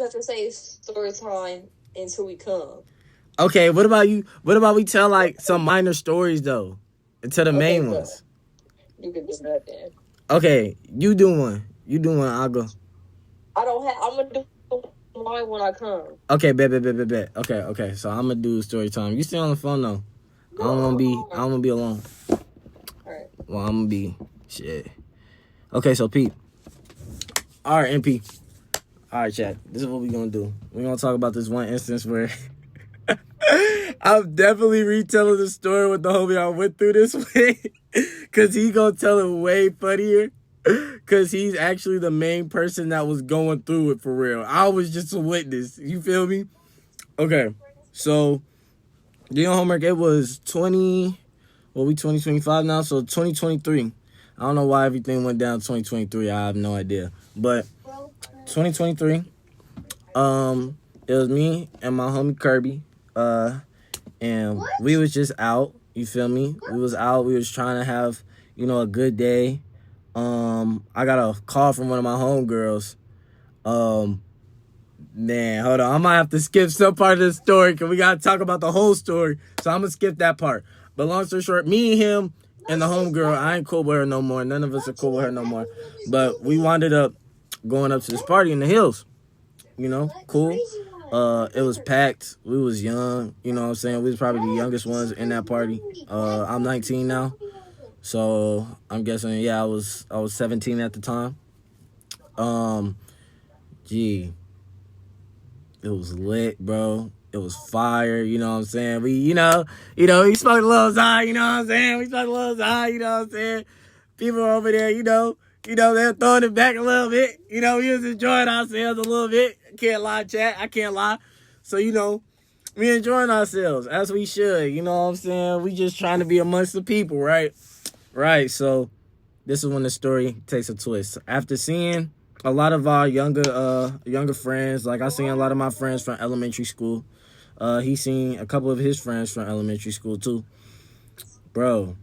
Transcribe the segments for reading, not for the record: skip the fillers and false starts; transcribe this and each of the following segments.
have to say story time until we come. Okay, what about you? What about we tell like some minor stories though, to the main ones? You can do that then. Okay, you do one. You do one. I'll go. I don't have. I'm gonna do mine when I come. Okay, bet. Okay. So I'm gonna do story time. You stay on the phone though. I don't wanna be alone. All right. Well, I'm gonna be shit. Okay, so Pete. All right, MP. All right, chat. This is what we're gonna do. We're gonna talk about this one instance where I'm definitely retelling the story with the homie I went through this way, cause he gonna tell it way funnier. Cause he's actually the main person that was going through it for real. I was just a witness. You feel me? Okay, so doing homework. It was 2025 now, so 2023. I don't know why everything went down 2023. I have no idea, but 2023. It was me and my homie Kirby. And we was just out. You feel me? We was out. We was trying to have a good day. I got a call from one of my homegirls. Man, hold on. I might have to skip some part of the story because we got to talk about the whole story. So I'm going to skip that part. But long story short, me and him and the homegirl, I ain't cool with her no more. None of us are cool with her no more. But we wound up going up to this party in the hills. Cool. It was packed. We was young. You know what I'm saying? We was probably the youngest ones in that party. I'm 19 now. So I'm guessing, yeah, I was 17 at the time. It was lit, bro. It was fire, you know what I'm saying? We, we smoked a little Zai, you know what I'm saying? We smoked a little Zai, you know what I'm saying? People over there, they're throwing it back a little bit. We was enjoying ourselves a little bit. I can't lie, chat. I can't lie. So, we enjoying ourselves as we should, you know what I'm saying? We just trying to be amongst the people, right? Right, so this is when the story takes a twist. After seeing a lot of our younger friends, like I seen a lot of my friends from elementary school. He seen a couple of his friends from elementary school too. Bro,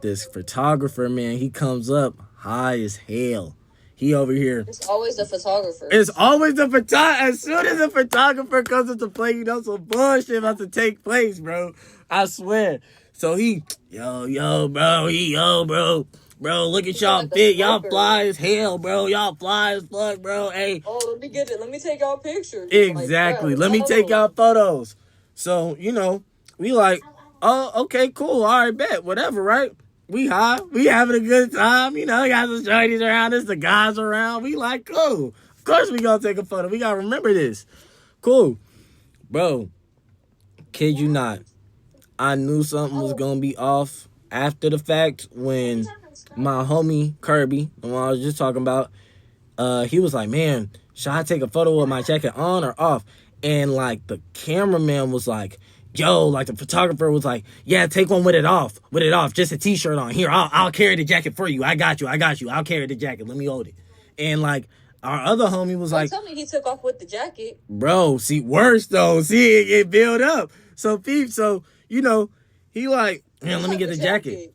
this photographer, man, he comes up high as hell. He over here. It's always the photographer. It's always the photographer. As soon as the photographer comes into play, some bullshit about to take place, bro. I swear. So he, bro. Bro, look at y'all big. Y'all fly as hell, bro. Y'all fly as fuck, bro. Hey. Oh, let me get it. Let me take y'all pictures. Exactly. Let me take y'all photos. So, we like, oh, okay, cool. All right, bet. Whatever, right? We high. We having a good time. Got some shorties around us, the guys around. We like, cool. Of course we gonna take a photo. We gotta remember this. Cool. Bro, kid you not. I knew something was gonna be off after the fact when my homie Kirby, the one I was just talking about, he was like, man, should I take a photo with my jacket on or off? And like the cameraman was like, yo, like the photographer was like, yeah, take one with it off, just a t-shirt on. Here, I'll carry the jacket for you. I got you. I'll carry the jacket. Let me hold it. And like our other homie was like, tell me he took off with the jacket. Bro, see, worse though. See, it built up. So peep, he like, man, let me get the jacket.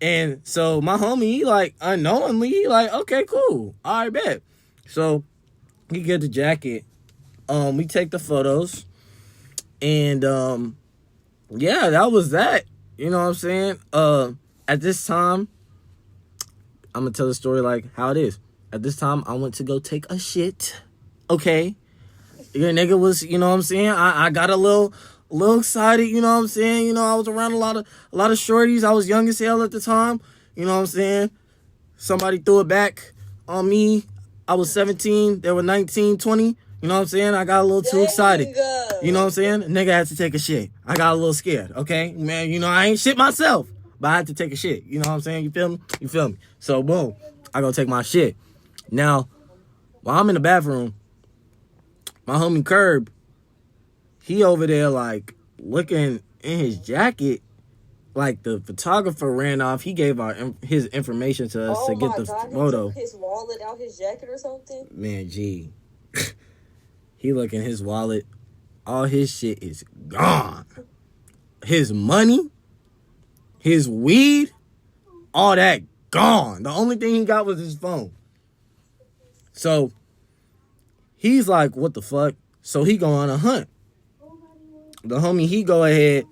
And so my homie, he like, unknowingly, he like, okay, cool. All right, bet. So he get the jacket. We take the photos. And, yeah, that was that. You know what I'm saying? At this time, I'm going to tell the story like how it is. At this time, I went to go take a shit. Okay. Your nigga was, you know what I'm saying? I got a little excited, you know what I'm saying? I was around a lot of shorties. I was young as hell at the time. You know what I'm saying? Somebody threw it back on me. I was 17. They were 19, 20. You know what I'm saying? I got a little too excited. You know what I'm saying? Nigga had to take a shit. I got a little scared, okay? Man, I ain't shit myself, but I had to take a shit. You know what I'm saying? You feel me? So, boom. I go take my shit. Now, while I'm in the bathroom, my homie Curb, he over there, like, looking in his jacket. Like, the photographer ran off. He gave his information to us to get the photo. He took his wallet out his jacket or something? Man, gee. He look in his wallet. All his shit is gone. His money, his weed, all that gone. The only thing he got was his phone. So he's like, what the fuck? So he go on a hunt. The homie, he go ahead,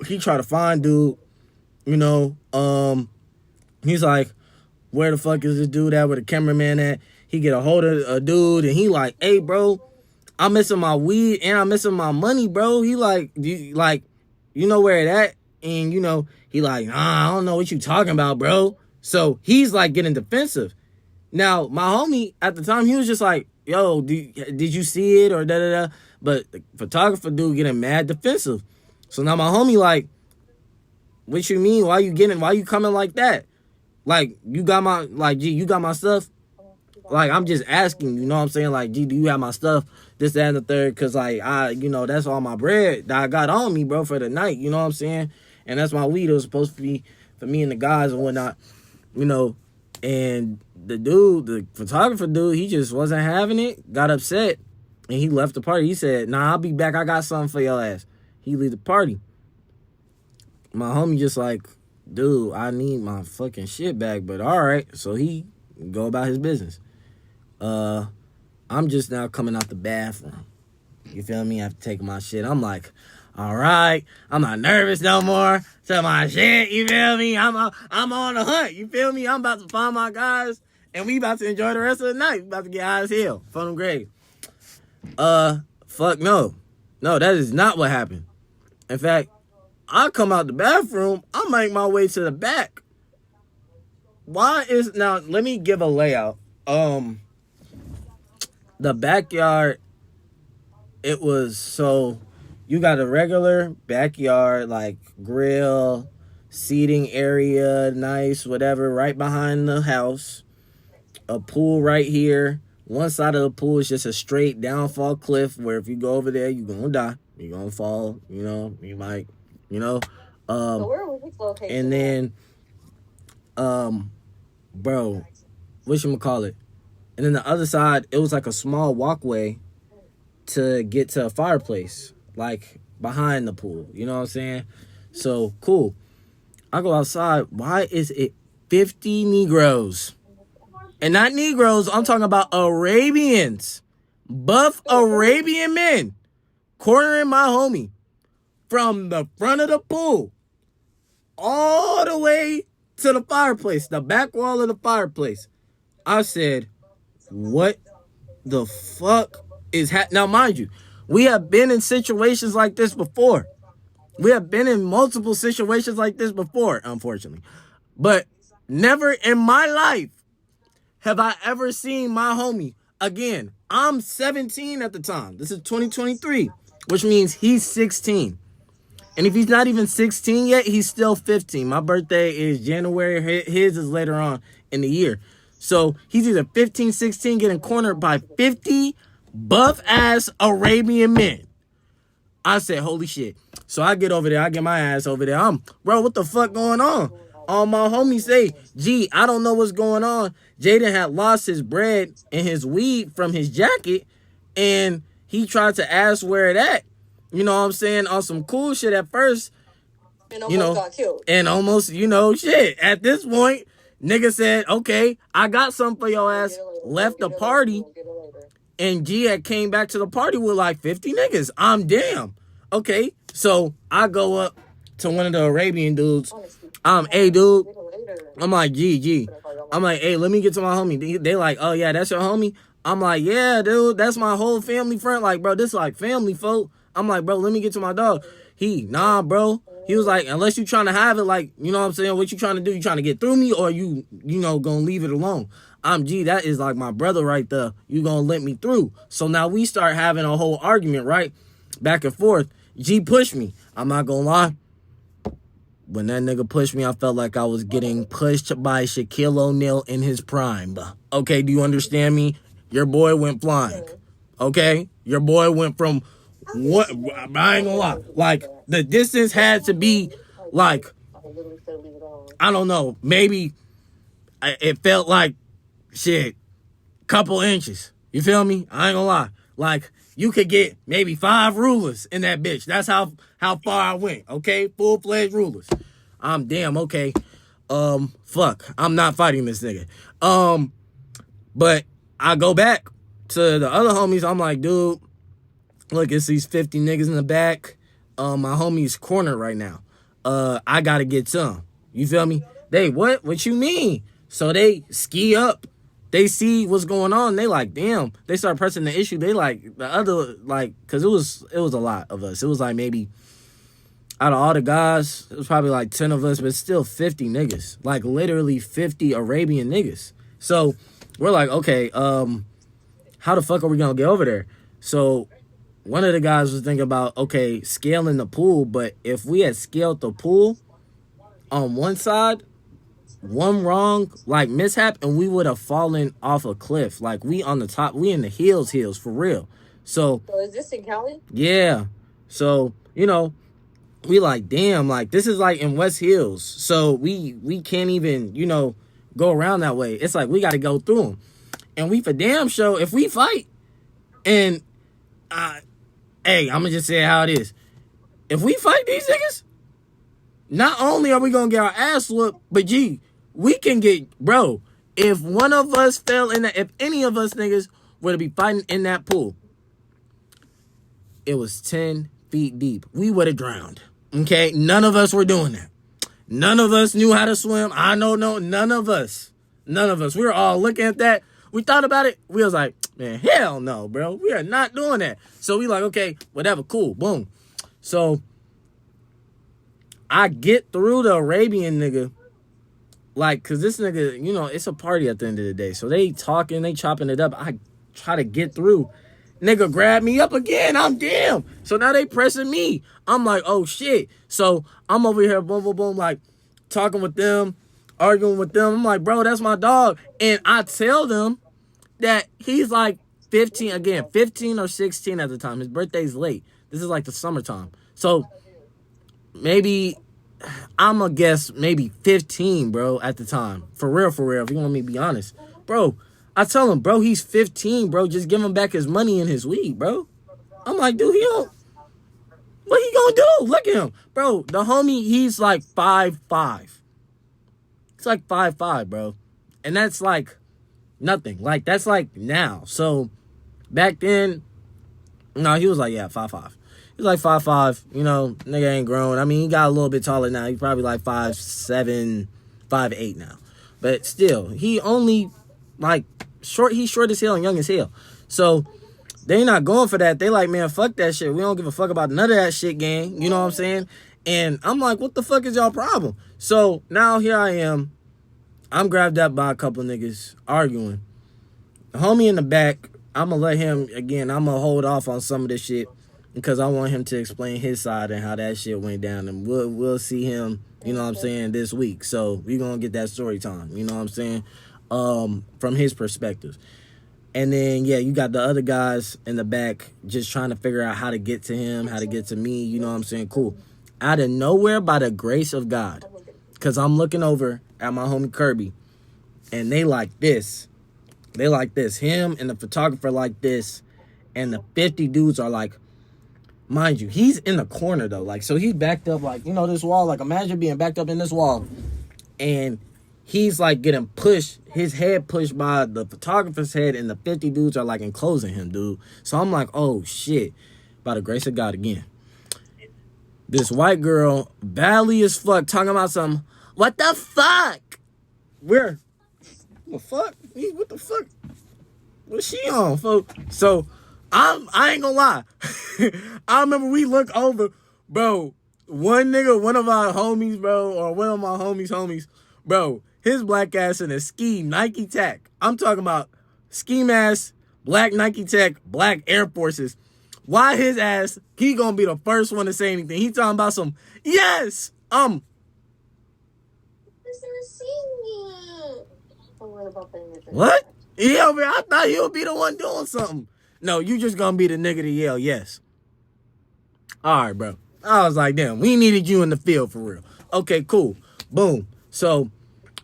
he try to find dude, you know, he's like, where the fuck is this dude at, where the cameraman at? He get a hold of a dude, and he like, hey, bro, I'm missing my weed, and I'm missing my money, bro. He like, you know where it at? And, you know, he like, nah, I don't know what you talking about, bro. So he's like getting defensive. Now, my homie, at the time, he was just like, yo, did you see it, or da-da-da? But the photographer dude getting mad defensive. So now my homie like, what you mean? Why you coming like that? Like, you got my stuff? Like, I'm just asking, you know what I'm saying? Like, G, do you have my stuff? This, that, and the third. Because, like, that's all my bread that I got on me, bro, for the night. You know what I'm saying? And that's my weed. It was supposed to be for me and the guys and whatnot, you know. And the photographer dude, he just wasn't having it, got upset, and he left the party. He said, nah, I'll be back. I got something for your ass. He leave the party. My homie just like, dude, I need my fucking shit back, but all right. So he go about his business. I'm just now coming out the bathroom. You feel me? After taking my shit, I'm like, all right, I'm not nervous no more. To my shit, you feel me? I'm on the hunt. You feel me? I'm about to find my guys, and we about to enjoy the rest of the night. We about to get high as hell. Fun and great. Fuck no, that is not what happened. In fact, I come out the bathroom. I make my way to the back. Now? Let me give a layout. The backyard. It was so. You got a regular backyard, like grill, seating area, nice, whatever, right behind the house. A pool right here. One side of the pool is just a straight downfall cliff where if you go over there, you're going to die. You're going to fall, you know, you might, you know. So where was this location? And then, bro, whatchamacallit? And then the other side, it was like a small walkway to get to a fireplace. Like, behind the pool. You know what I'm saying? So, cool. I go outside. Why is it 50 Negroes? And not Negroes. I'm talking about Arabians. Buff Arabian men. Cornering my homie. From the front of the pool. All the way to the fireplace. The back wall of the fireplace. I said, what the fuck is happening? Now, mind you, we have been in situations like this before. We have been in multiple situations like this before, unfortunately. But never in my life have I ever seen my homie. Again, I'm 17 at the time. This is 2023, which means he's 16. And if he's not even 16 yet, he's still 15. My birthday is January. His is later on in the year. So he's either 15, 16, getting cornered by 50 buff-ass Arabian men. I said, holy shit. So I get over there. I get my ass over there. Bro, what the fuck going on? All my homies say, gee, I don't know what's going on. Jaden had lost his bread and his weed from his jacket, and he tried to ask where it at. You know what I'm saying? On some cool shit at first. And almost got killed. And almost, shit. At this point, nigga said, okay, I got something for your ass. Left the party. And G had came back to the party with like 50 niggas. I'm damn. Okay, so I go up to one of the Arabian dudes. Hey, dude. I'm like, G. I'm like, hey, let me get to my homie. They like, oh, yeah, that's your homie? I'm like, yeah, dude, that's my whole family friend. Like, bro, this is like family, folk. I'm like, bro, let me get to my dog. Nah, bro. He was like, unless you trying to have it, like, you know what I'm saying? What you trying to do? You trying to get through me, or you gonna leave it alone? G, that is like my brother right there. You gonna let me through. So now we start having a whole argument, right? Back and forth. G pushed me. I'm not gonna lie. When that nigga pushed me, I felt like I was getting pushed by Shaquille O'Neal in his prime. Okay, do you understand me? Your boy went flying. Okay? Your boy went from what? I ain't gonna lie. Like, the distance had to be like, I don't know, maybe it felt like shit, couple inches. You feel me? I ain't gonna lie. Like, you could get maybe 5 rulers in that bitch. That's how far I went. Okay? Full-fledged rulers. I'm damn, okay. Fuck. I'm not fighting this nigga. But I go back to the other homies, I'm like, dude, look, it's these 50 niggas in the back. My homie's cornered right now. I gotta get some. You feel me? They, what? What you mean? So they ski up. They see what's going on. They like, damn. They start pressing the issue. They like, the other, like, because it was a lot of us. It was like maybe, out of all the guys, it was probably like 10 of us, but still 50 niggas. Like, literally 50 Arabian niggas. So we're like, okay, how the fuck are we going to get over there? So one of the guys was thinking about, okay, scaling the pool, but if we had scaled the pool on one side, one wrong, like, mishap, and we would have fallen off a cliff. Like, we on the top, we in the hills, for real. So is this in Cali? Yeah. So, you know, we like, damn, like, this is like in West Hills. So we can't even, you know, go around that way. It's like, we got to go through them. And we for damn sure, if we fight, and, hey, I'm going to just say how it is. If we fight these niggas, not only are we going to get our ass whooped, but gee, we can get, bro, if one of us fell in that, if any of us niggas were to be fighting in that pool, it was 10 feet deep. We would have drowned. Okay? None of us were doing that. None of us knew how to swim. I know, no, none of us. None of us. We were all looking at that. We thought about it. We was like, man, hell no, bro. We are not doing that. So we like, okay, whatever, cool, boom. So I get through the Arabian nigga, like, cause this nigga, you know, it's a party at the end of the day. So they talking, they chopping it up. I try to get through. Nigga grab me up again. I'm damn. So now they pressing me. I'm like, oh shit. So I'm over here, boom, boom, boom, like talking with them, arguing with them. I'm like, bro, that's my dog. And I tell them that he's like 15 or 16 at the time. His birthday's late. This is like the summertime. So maybe, I'm going to guess maybe 15, bro, at the time. For real, if you want me to be honest. Bro, I tell him, bro, he's 15, bro. Just give him back his money and his weed, bro. I'm like, dude, what he gonna do? Look at him. Bro, the homie, he's like 5'5". It's like 5'5", bro. And that's like nothing. Like, that's like now. So, back then, no, he was like, yeah, 5'5". He's like 5'5", you know, nigga ain't grown. I mean, he got a little bit taller now. He's probably like 5'7", 5'8" now. But still, he only, like, short. He's short as hell and young as hell. So, they not going for that. They like, man, fuck that shit. We don't give a fuck about none of that shit, gang. You know what I'm saying? And I'm like, what the fuck is y'all problem? So, now here I am. I'm grabbed up by a couple niggas arguing. The homie in the back, I'm going to let him, again, I'm going to hold off on some of this shit, because I want him to explain his side and how that shit went down. And we'll see him, you know what I'm saying, this week. So we're going to get that story time, you know what I'm saying, from his perspective. And then, yeah, you got the other guys in the back just trying to figure out how to get to him, how to get to me, you know what I'm saying, cool. Out of nowhere, by the grace of God, because I'm looking over at my homie Kirby, and they like this. They like this. Him and the photographer like this, and the 50 dudes are like, mind you, he's in the corner, though. Like, so he's backed up, like, you know, this wall. Like, imagine being backed up in this wall. And he's, like, getting pushed, his head pushed by the photographer's head, and the 50 dudes are, like, enclosing him, dude. So I'm like, oh, shit. By the grace of God again. This white girl, badly as fuck, talking about something. What the fuck? Where? What the fuck? What the fuck? What's she on, folks? So I ain't gonna lie. I remember we look over, bro. One nigga, one of our homies, bro, or one of my homies, bro, his black ass in a ski Nike Tech. I'm talking about ski mask, black Nike Tech, black Air Forces. Why his ass, he gonna be the first one to say anything. He talking about some, yes, what? Yeah, man, I thought he would be the one doing something. No, you just gonna be the nigga to yell yes. All right, bro. I was like, damn, we needed you in the field for real. Okay, cool. Boom. So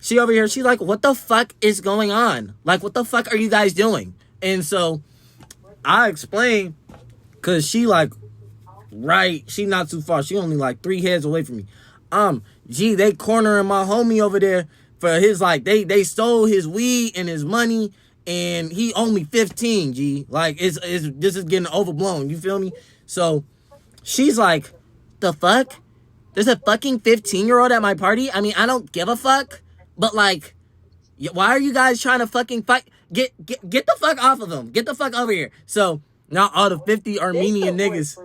she over here, she's like, what the fuck is going on? Like, what the fuck are you guys doing? And so I explained, because she like, right, she not too far. She only like 3 heads away from me. They cornering my homie over there for his, like, they stole his weed and his money, and he only 15, G. Like, this is getting overblown, you feel me? So, she's like, the fuck? There's a fucking 15-year-old at my party? I mean, I don't give a fuck, but, like, why are you guys trying to fucking fight? Get the fuck off of him. Get the fuck over here. So, now all the 50 Armenian niggas,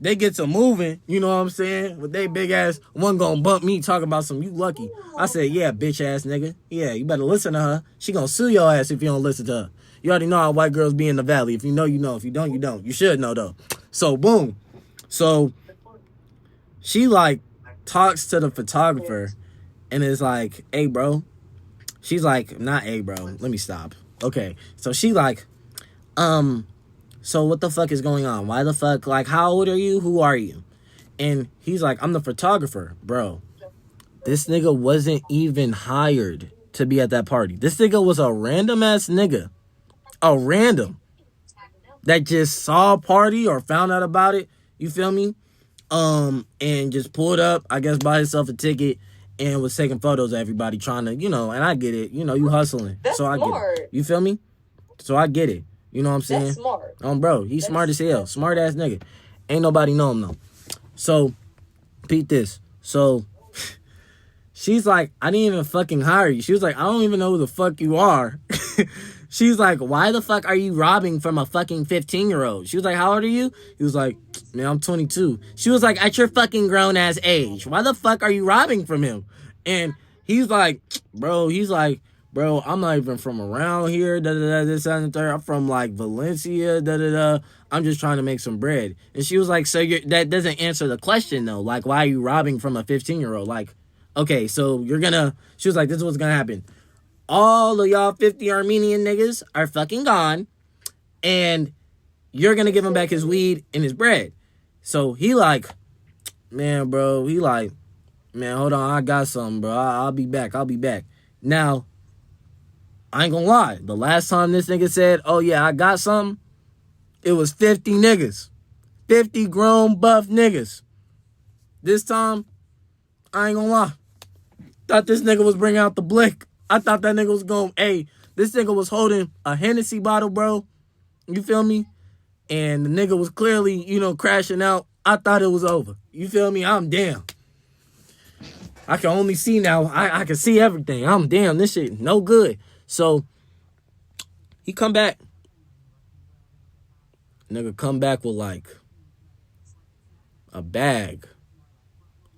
they get to moving, you know what I'm saying? With they big ass, one gonna bump me talking about some, you lucky. I said, yeah, bitch ass nigga. Yeah, you better listen to her. She gonna sue your ass if you don't listen to her. You already know how white girls be in the valley. If you know, you know. If you don't, you don't. You should know, though. So, boom. So, she, like, talks to the photographer and is like, hey, bro. She's like, not hey, bro. Let me stop. Okay. So, she like, so what the fuck is going on? Why the fuck? Like, how old are you? Who are you? And he's like, I'm the photographer. Bro, this nigga wasn't even hired to be at that party. This nigga was a random ass nigga. A random. That just saw a party or found out about it. You feel me? And just pulled up, I guess, bought himself a ticket and was taking photos of everybody trying to, you know, and I get it. You know, you hustling. That's so I smart. get it. You feel me? So I get it. You know what I'm saying? That's smart. Bro, he's smart as hell. Smart ass nigga. Ain't nobody know him though. So, peep this. So, she's like, I didn't even fucking hire you. She was like, I don't even know who the fuck you are. She's like, why the fuck are you robbing from a fucking 15-year-old? She was like, how old are you? He was like, man, I'm 22. She was like, at your fucking grown ass age, why the fuck are you robbing from him? And he's like, bro, I'm not even from around here, this, and the third. I'm from, like, Valencia, I'm just trying to make some bread. And she was like, so that doesn't answer the question, though. Like, why are you robbing from a 15-year-old? Like, okay, so she was like, this is what's gonna happen. All of y'all 50 Armenian niggas are fucking gone, and you're gonna give him back his weed and his bread. So he like, man, bro, man, hold on, I got something, bro. I'll be back. Now, I ain't gonna lie. The last time this nigga said, oh, yeah, I got something, it was 50 niggas. 50 grown, buff niggas. This time, I ain't gonna lie. Thought this nigga was bringing out the blick. I thought that nigga was going, hey, this nigga was holding a Hennessy bottle, bro. You feel me? And the nigga was clearly, you know, crashing out. I thought it was over. You feel me? I'm damn. I can only see now. I can see everything. I'm damn. This shit no good. So, he come back. Nigga come back with, like, a bag.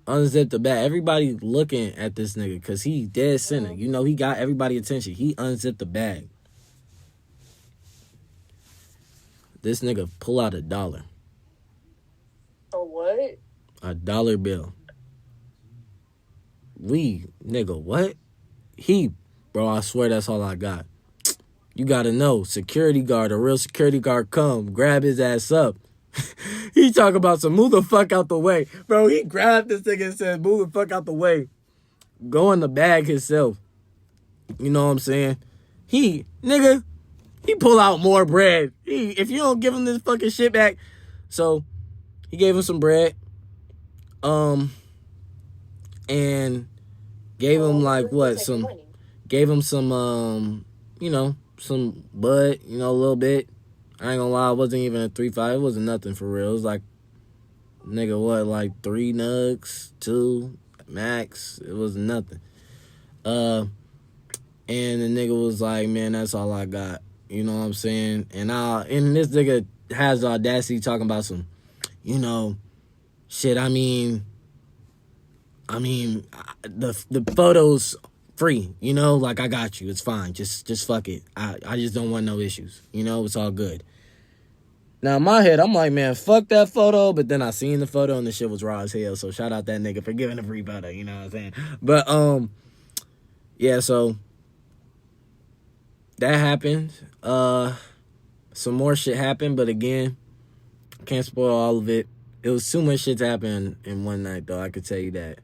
Unzipped the bag. Everybody looking at this nigga because he dead center. You know, he got everybody attention. He unzipped the bag. This nigga pull out $1. A what? $1 bill. Nigga, what? Bro, I swear that's all I got. You gotta know, security guard, a real security guard come, grab his ass up. He talk about some move the fuck out the way. Bro, he grabbed this nigga and said, move the fuck out the way. Go in the bag himself. You know what I'm saying? He pull out more bread. If you don't give him this fucking shit back. So, he gave him some bread. And gave him like what? Gave him some, you know, some bud, you know, a little bit. I ain't gonna lie, it wasn't even a 3-5. It wasn't nothing for real. It was like, nigga, what, like 3 nugs, 2 max. It was nothing. And the nigga was like, man, that's all I got. You know what I'm saying? And this nigga has the audacity talking about some, you know, shit. I mean, the photos free, you know, like I got you. It's fine. Just fuck it. I just don't want no issues. You know, it's all good. Now in my head, I'm like, man, fuck that photo. But then I seen the photo and the shit was raw as hell. So shout out that nigga for giving a free photo. You know what I'm saying? But yeah. So that happened. Some more shit happened, but again, can't spoil all of it. It was too much shit to happen in one night, though. I could tell you that.